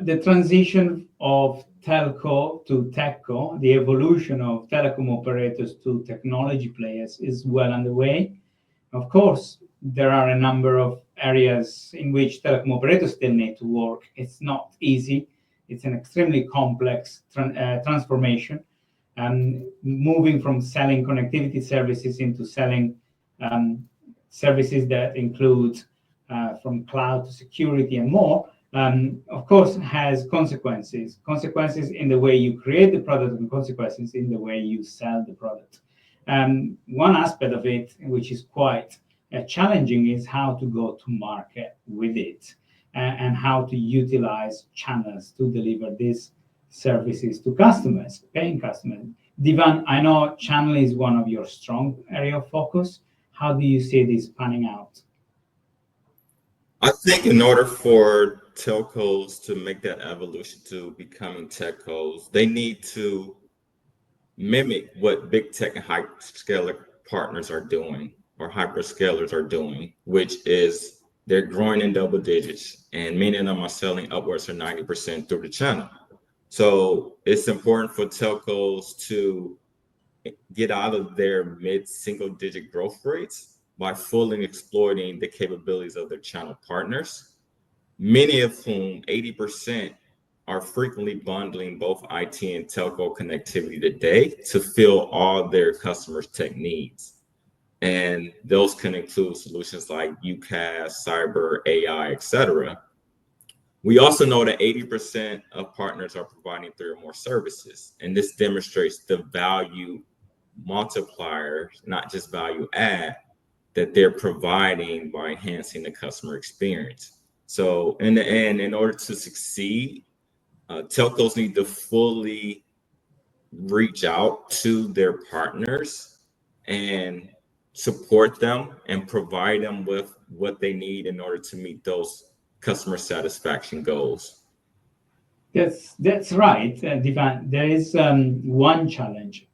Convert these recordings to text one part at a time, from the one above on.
the transition of telco to techco, the evolution of telecom operators to technology players is well underway. Of course, there are a number of areas in which telecom operators still need to work. It's not easy. It's an extremely complex transformation, and moving from selling connectivity services into selling services that include from cloud to security and more, of course, has consequences. Consequences in the way you create the product and consequences in the way you sell the product. One aspect of it, which is quite challenging, is how to go to market with it and how to utilize channels to deliver these services to customers, paying customers. Devan, I know channel is one of your strong area of focus. How do you see this panning out? I think in order for telcos to make that evolution to becoming techcos, they need to mimic what big tech and hyperscaler partners are doing, or hyperscalers are doing, which is they're growing in double digits, and many of them are selling upwards of 90% through the channel. So it's important for telcos to get out of their mid-single digit growth rates by fully exploiting the capabilities of their channel partners, many of whom, 80%, are frequently bundling both IT and telco connectivity today to fill all their customers' tech needs. And those can include solutions like UCaaS, cyber, AI, etc. We also know that 80% of partners are providing 3 or more services, and this demonstrates the value multiplier, not just value add, that they're providing by enhancing the customer experience. So in the end, in order to succeed, telcos need to fully reach out to their partners and support them and provide them with what they need in order to meet those customer satisfaction goals. That's right, Devan. There is one challenge.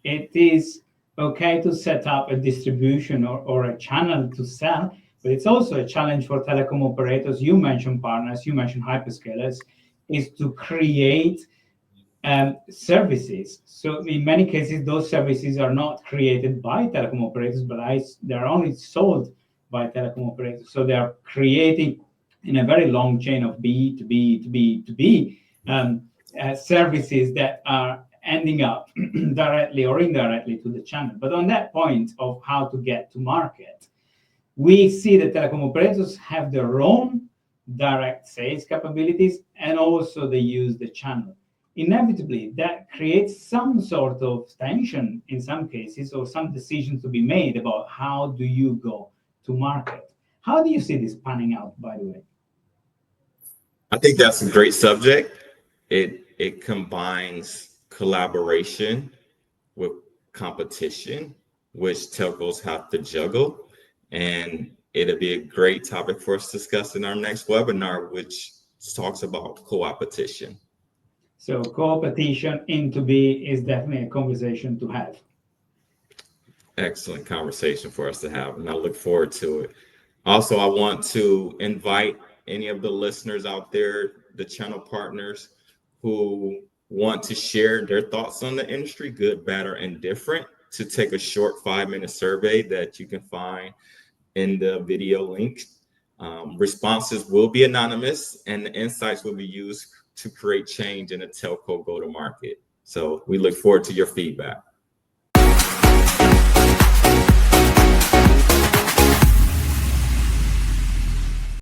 It is okay to set up a distribution or a channel to sell, but it's also a challenge for telecom operators. You mentioned partners, you mentioned hyperscalers, is to create services. So in many cases, those services are not created by telecom operators, but they're only sold by telecom operators. So they are creating in a very long chain of B to B to B to B services that are ending up directly or indirectly to the channel. But on that point of how to get to market, we see that telecom operators have their own direct sales capabilities, and also they use the channel. Inevitably, that creates some sort of tension in some cases, or some decisions to be made about how do you go to market. How do you see this panning out, by the way? I think that's a great subject. It combines collaboration with competition, which telcos have to juggle. And it'll be a great topic for us to discuss in our next webinar, which talks about co-opetition. So co-opetition into B is definitely a conversation to have. Excellent conversation for us to have, and I look forward to it. Also, I want to invite any of the listeners out there, the channel partners who want to share their thoughts on the industry, good, bad, or indifferent, to take a short 5-minute survey that you can find in the video link. Responses will be anonymous, and the insights will be used to create change in a telco go-to-market. So we look forward to your feedback.